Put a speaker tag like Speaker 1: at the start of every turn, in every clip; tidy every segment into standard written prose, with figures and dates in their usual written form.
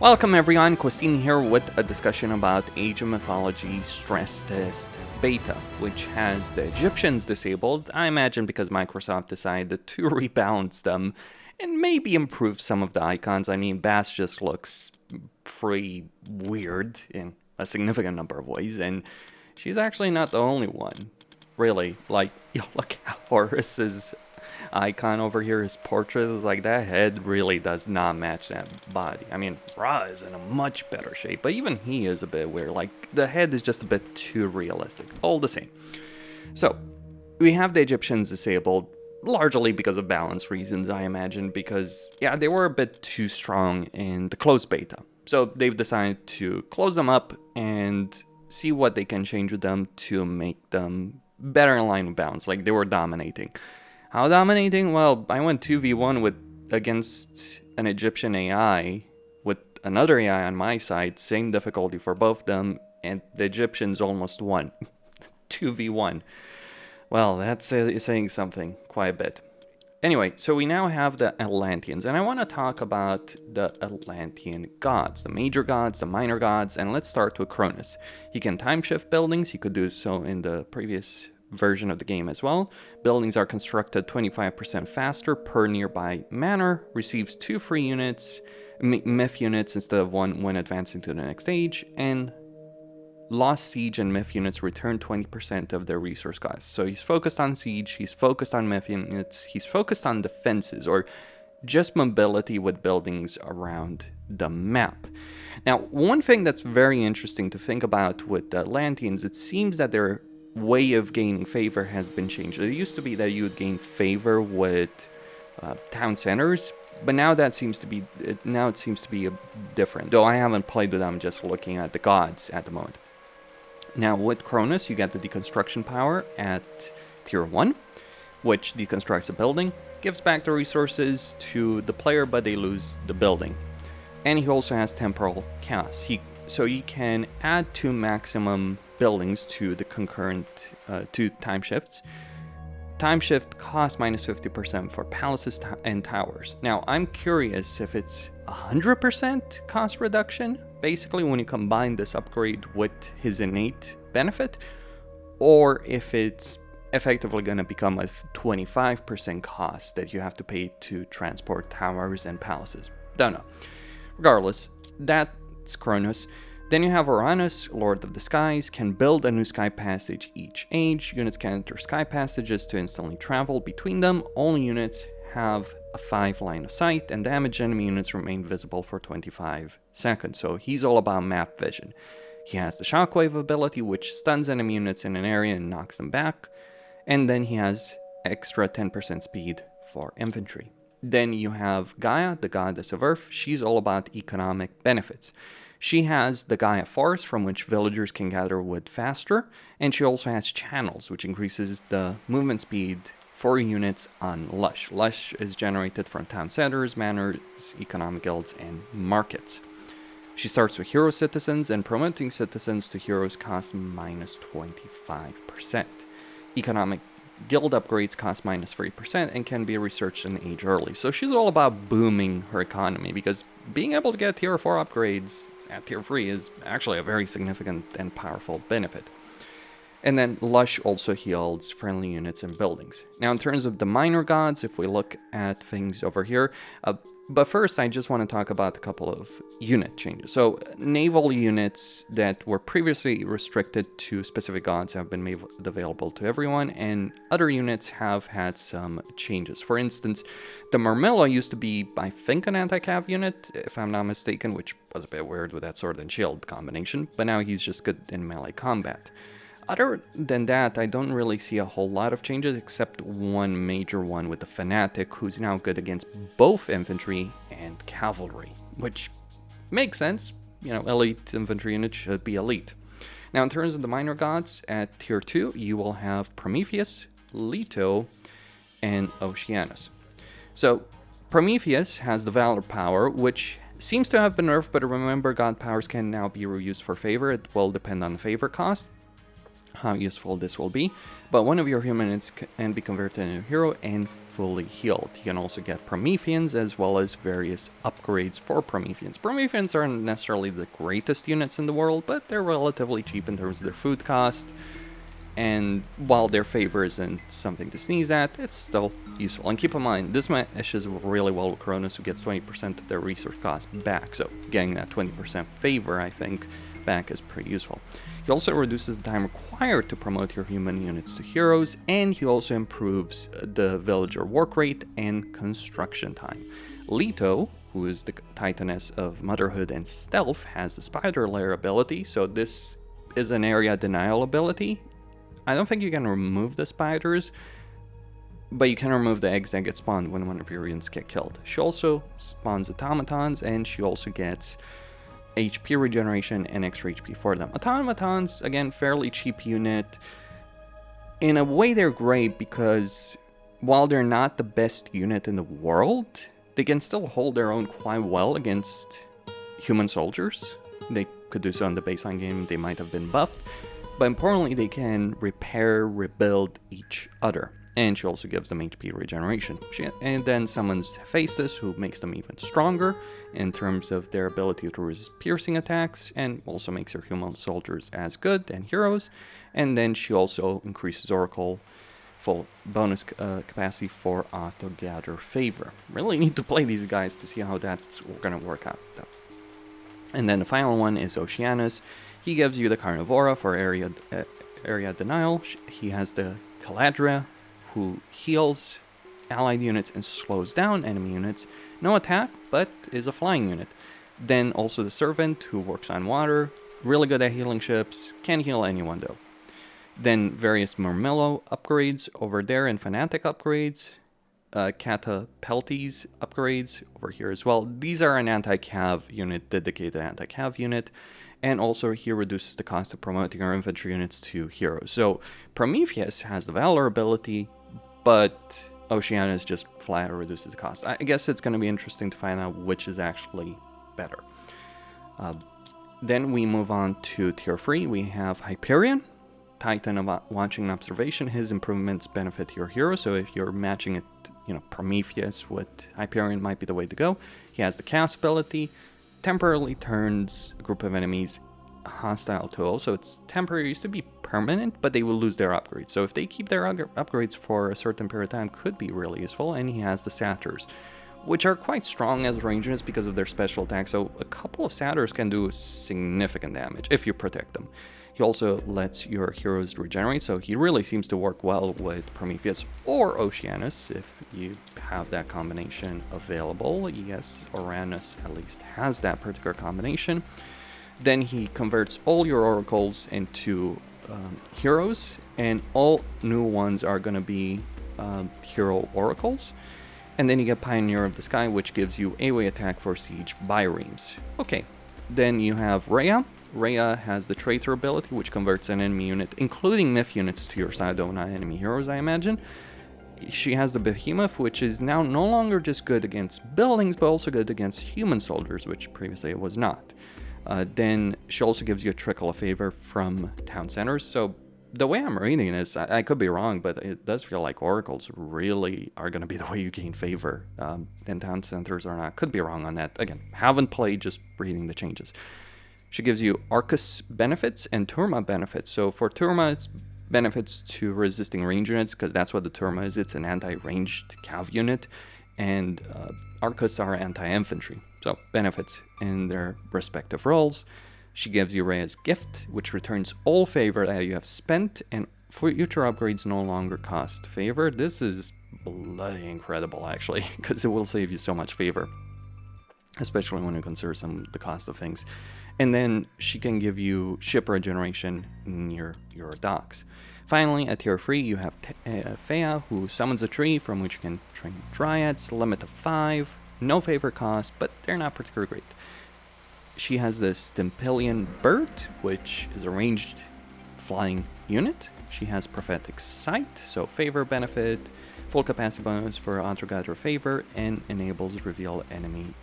Speaker 1: Welcome everyone, Costin here with a discussion about Age of Mythology Stress Test Beta, which has the Egyptians disabled, I imagine because Microsoft decided to rebalance them and maybe improve some of the icons. I mean, Bass just looks pretty weird in a significant number of ways, and she's actually not the only one, really. Like, look how Horus's icon over here, his portrait is like, that head really does not match that body. I mean, Ra is in a much better shape, but even he is a bit weird. Like, the head is just a bit too realistic, all the same. So, we have the Egyptians disabled, largely because of balance reasons, I imagine, because, yeah, they were a bit too strong in the closed beta. So, they've decided to close them up and see what they can change with them to make them better in line with balance, like they were dominating. How dominating? Well, I went 2v1 against an Egyptian AI with another AI on my side, same difficulty for both of them, and the Egyptians almost won. 2v1. Well, that's saying something quite a bit. Anyway, so we now have the Atlanteans, and I want to talk about the Atlantean gods, the major gods, the minor gods, and let's start with Kronos. He can time shift buildings. He could do so in the previous version of the game as well. Buildings are constructed 25% faster per nearby manor, receives 2 free units, myth units instead of 1 when advancing to the next stage, and lost siege and myth units return 20% of their resource costs. So he's focused on siege, he's focused on myth units, he's focused on defenses, or just mobility with buildings around the map. Now, one thing that's very interesting to think about with the Atlanteans, it seems that their way of gaining favor has been changed. It used to be that you would gain favor with town centers, but now it seems to be different. Though I haven't played with them, just looking at the gods at the moment. Now with Kronos, you get the deconstruction power at tier 1, which deconstructs a building, gives back the resources to the player, but they lose the building. And he also has temporal chaos. So he can add 2 maximum buildings to the concurrent 2 time shifts. Time shift costs minus 50% for palaces and towers. Now, I'm curious if it's 100% cost reduction, basically when you combine this upgrade with his innate benefit, or if it's effectively going to become a 25% cost that you have to pay to transport towers and palaces. Don't know. Regardless, that's Kronos. Then you have Oranos, Lord of the Skies, can build a new sky passage each age. Units can enter sky passages to instantly travel between them. All units have a 5 line of sight, and damaged enemy units remain visible for 25 seconds. So he's all about map vision. He has the Shockwave ability, which stuns enemy units in an area and knocks them back. And then he has extra 10% speed for infantry. Then you have Gaia, the goddess of Earth. She's all about economic benefits. She has the Gaia Forest, from which villagers can gather wood faster, and she also has channels, which increases the movement speed for units on Lush. Lush is generated from town centers, manors, economic guilds, and markets. She starts with hero citizens, and promoting citizens to heroes costs minus 25%. Economic guild upgrades cost minus 3% and can be researched and age early. So she's all about booming her economy, because being able to get tier 4 upgrades at tier 3 is actually a very significant and powerful benefit. And then Lush also heals friendly units and buildings. Now in terms of the minor gods, if we look at things over here, but first I just want to talk about a couple of unit changes. So naval units that were previously restricted to specific gods have been made available to everyone, and other units have had some changes. For instance, the Marmilla used to be, I think, an anti-cav unit, if I'm not mistaken, which was a bit weird with that sword and shield combination, but now he's just good in melee combat. Other than that, I don't really see a whole lot of changes, except one major one with the Fanatic, who's now good against both infantry and cavalry, which makes sense. You know, elite infantry units should be elite. Now, in terms of the minor gods, at tier 2, you will have Prometheus, Leto, and Oceanus. So, Prometheus has the Valor power, which seems to have been nerfed, but remember, god powers can now be reused for favor. It will depend on the favor cost. how useful this will be. But one of your human units can be converted into a hero and fully healed. You can also get Prometheans as well as various upgrades for Prometheans. Prometheans aren't necessarily the greatest units in the world, but they're relatively cheap in terms of their food cost. And while their favor isn't something to sneeze at, it's still useful. And keep in mind, this meshes really well with Kronos, who gets 20% of their resource cost back. So getting that 20% favor, I think, back is pretty useful. He also reduces the time required to promote your human units to heroes, and he also improves the villager work rate and construction time. Leto, who is the Titaness of Motherhood and Stealth, has the Spider Lair ability, so this is an area denial ability. I don't think you can remove the spiders, but you can remove the eggs that get spawned when one of your units get killed. She also spawns automatons, and she also gets HP regeneration and extra HP for them. Automatons, again, fairly cheap unit. In a way, they're great because while they're not the best unit in the world, they can still hold their own quite well against human soldiers. They could do so in the baseline game, they might have been buffed. But importantly, they can repair, rebuild each other. And she also gives them HP regeneration. And then summons Hephaestus, who makes them even stronger in terms of their ability to resist piercing attacks, and also makes her human soldiers as good and heroes. And then she also increases Oracle full bonus capacity for auto-gather favor. Really need to play these guys to see how that's going to work out, though. And then the final one is Oceanus. He gives you the Carnivora for area denial. He has the Caladria, who heals allied units and slows down enemy units. No attack, but is a flying unit. Then also the Servant, who works on water. Really good at healing ships. Can't heal anyone, though. Then various Murmillo upgrades over there, and Fanatic upgrades. Catapeltes upgrades over here as well. These are an anti-cav unit, dedicated anti-cav unit. And also he reduces the cost of promoting our infantry units to heroes. So Prometheus has the Valor ability, but Oceanus just flat reduces the cost. I guess it's going to be interesting to find out which is actually better. Then we move on to tier 3. We have Hyperion, Titan of Watching and Observation. His improvements benefit your hero, so if you're matching it, Prometheus with Hyperion might be the way to go. He has the Cast ability, temporarily turns a group of enemies hostile to all, so it's temporary. It used to be permanent, but they will lose their upgrades. So if they keep their upgrades for a certain period of time, could be really useful. And he has the Satyrs, which are quite strong as range units because of their special attack. So a couple of Satyrs can do significant damage if you protect them. He also lets your heroes regenerate, so he really seems to work well with Prometheus or Oceanus if you have that combination available. Yes, Oranos at least has that particular combination. Then he converts all your oracles into heroes, and all new ones are going to be hero oracles. And then you get Pioneer of the Sky, which gives you AoE attack for siege biremes. Okay, then you have Rhea. Rhea has the Traitor ability, which converts an enemy unit, including myth units, to your side, though not enemy heroes, I imagine. She has the Behemoth, which is now no longer just good against buildings, but also good against human soldiers, which previously it was not. Then she also gives you a trickle of favor from town centers. So the way I'm reading this, I could be wrong, but it does feel like oracles really are going to be the way you gain favor. And town centers are not. Could be wrong on that. Again, haven't played, just reading the changes. She gives you Arcus benefits and Turma benefits. So for Turma, it's benefits to resisting range units, because that's what the Turma is. It's an anti-ranged cav unit. And Arcus are anti-infantry. So benefits in their respective roles. She gives you Rhea's Gift, which returns all favor that you have spent, and future upgrades no longer cost favor. This is bloody incredible, actually, because it will save you so much favor, especially when you consider the cost of things. And then she can give you ship regeneration near your docks. Finally, at tier 3, you have Thea, who summons a tree from which you can train dryads, limit of 5, no favor cost, but they're not particularly great. She has the Stimpilian Bird, which is a ranged flying unit. She has Prophetic Sight, so favor benefit, full capacity bonus for auto-gather favor, and enables reveal enemy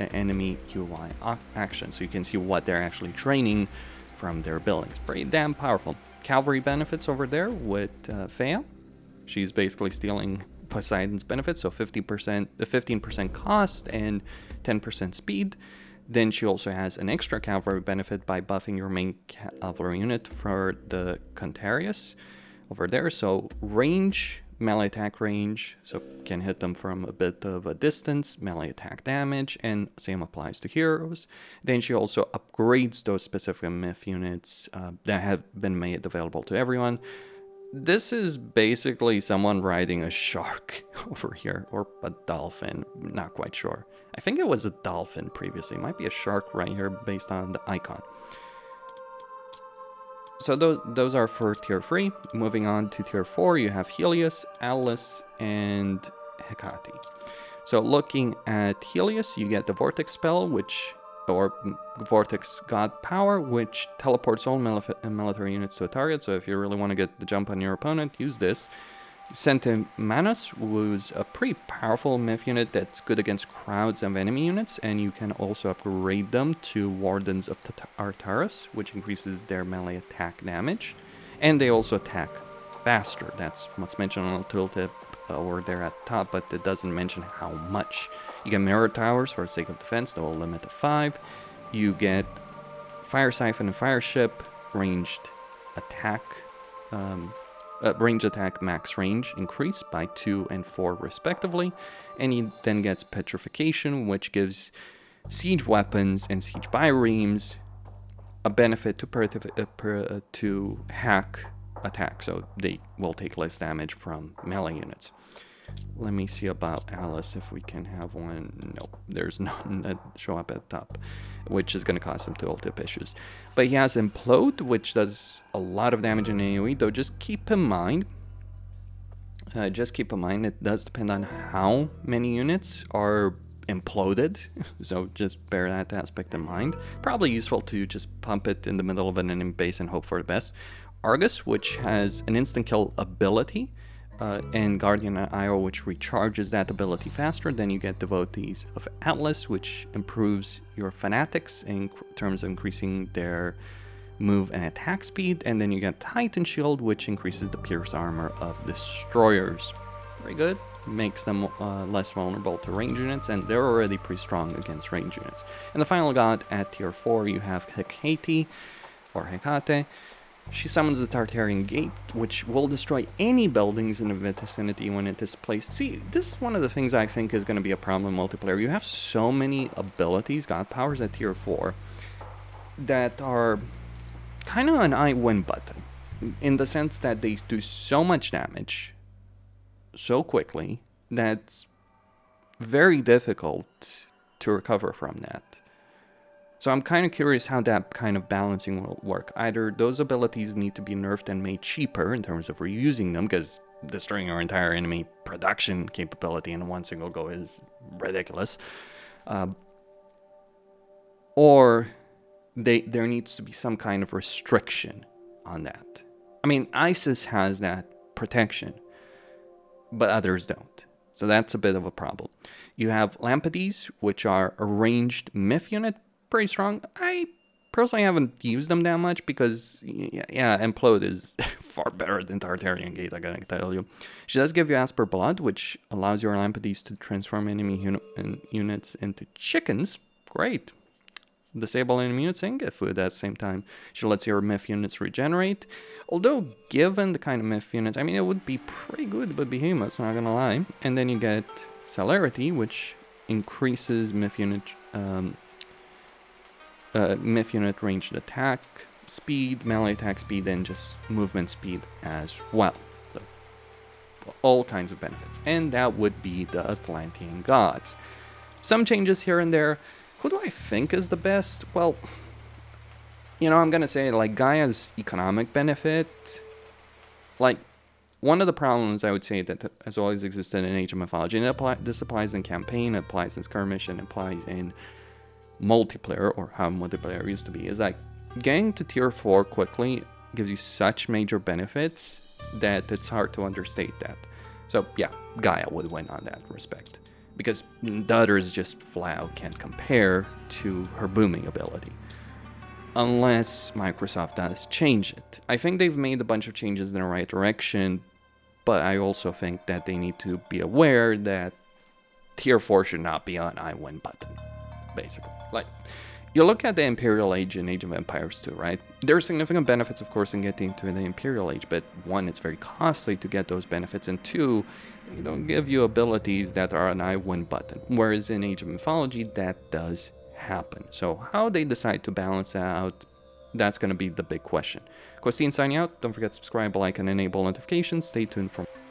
Speaker 1: UI action, so you can see what they're actually training from their buildings. Pretty damn powerful. cavalry benefits over there with Fea. She's basically stealing Poseidon's benefits, so 15% cost and 10% speed. Then she also has an extra cavalry benefit by buffing your main cavalry unit for the Contarius over there. So range, melee attack range, so can hit them from a bit of a distance, melee attack damage, and same applies to heroes. Then she also upgrades those specific myth units that have been made available to everyone. This is basically someone riding a shark over here, or a dolphin, not quite sure. I think it was a dolphin previously, it might be a shark right here based on the icon. So those are for tier 3. Moving on to tier 4, you have Helios, Atlas, and Hecate. So looking at Helios, you get the Vortex spell, or Vortex God Power, which teleports all military units to a target. So if you really want to get the jump on your opponent, use this. Centimanus, who's a pretty powerful myth unit that's good against crowds of enemy units, and you can also upgrade them to Wardens of Artaris, which increases their melee attack damage. And they also attack faster. That's what's mentioned on the tooltip over there at the top, but it doesn't mention how much. You get Mirror Towers for the sake of defense, they will limit to 5. You get Fire Siphon and Fire Ship, ranged attack max range increased by 2 and 4 respectively, and he then gets Petrification, which gives siege weapons and siege biremes a benefit to hack attack, so they will take less damage from melee units. Let me see about Alice if we can have one. Nope, there's none that show up at the top, which is going to cause some tooltip issues. But he has Implode, which does a lot of damage in AoE, though just keep in mind it does depend on how many units are imploded, so just bear that aspect in mind. Probably useful to just pump it in the middle of an enemy base and hope for the best. Argus, which has an instant kill ability, and Guardian and Io, which recharges that ability faster. Then you get Devotees of Atlas, which improves your Fanatics in terms of increasing their move and attack speed. And then you get Titan Shield, which increases the pierce armor of Destroyers. Very good. Makes them less vulnerable to range units, and they're already pretty strong against range units. And the final god at tier 4, you have Hecate, or Hecate. She summons the Tartarian Gate, which will destroy any buildings in the vicinity when it is placed. See, this is one of the things I think is going to be a problem in multiplayer. You have so many abilities, god powers at tier 4, that are kind of an I win button, in the sense that they do so much damage so quickly that's very difficult to recover from that. So I'm kind of curious how that kind of balancing will work. Either those abilities need to be nerfed and made cheaper in terms of reusing them, because destroying our entire enemy production capability in one single go is ridiculous. Or there needs to be some kind of restriction on that. I mean, ISIS has that protection, but others don't. So that's a bit of a problem. You have Lampides, which are a ranged myth unit. Pretty strong. I personally haven't used them that much because, yeah, Implode is far better than Tartarian Gate, I gotta tell you. She does give you Asper Blood, which allows your Lampides to transform enemy units into chickens. Great. Disable enemy units and get food at the same time. She lets your myth units regenerate. Although, given the kind of myth units, I mean, it would be pretty good with Behemoths, not gonna lie. And then you get Celerity, which increases myth unit ranged attack speed, melee attack speed, and just movement speed as well. So, all kinds of benefits. And that would be the Atlantean gods. Some changes here and there. Who do I think is the best? Well, you know, I'm gonna say, like, Gaia's economic benefit. Like, one of the problems I would say that has always existed in Age of Mythology, and this applies in campaign, it applies in skirmish, and it applies in multiplayer, or how multiplayer used to be, is like getting to tier 4 quickly gives you such major benefits that it's hard to understate that. So yeah, Gaia would win on that respect, because the others just flat out can't compare to her booming ability. unless Microsoft does change it. I think they've made a bunch of changes in the right direction, but I also think that they need to be aware that Tier 4 should not be an I win button, basically. Like, you look at the Imperial Age and Age of Empires too, right? There are significant benefits, of course, in getting to the Imperial Age, but one, it's very costly to get those benefits, and two, they don't give you abilities that are an I win button, whereas in Age of Mythology, that does happen. So how they decide to balance that out, that's going to be the big question. Costin signing out. Don't forget to subscribe, like, and enable notifications. Stay tuned for more.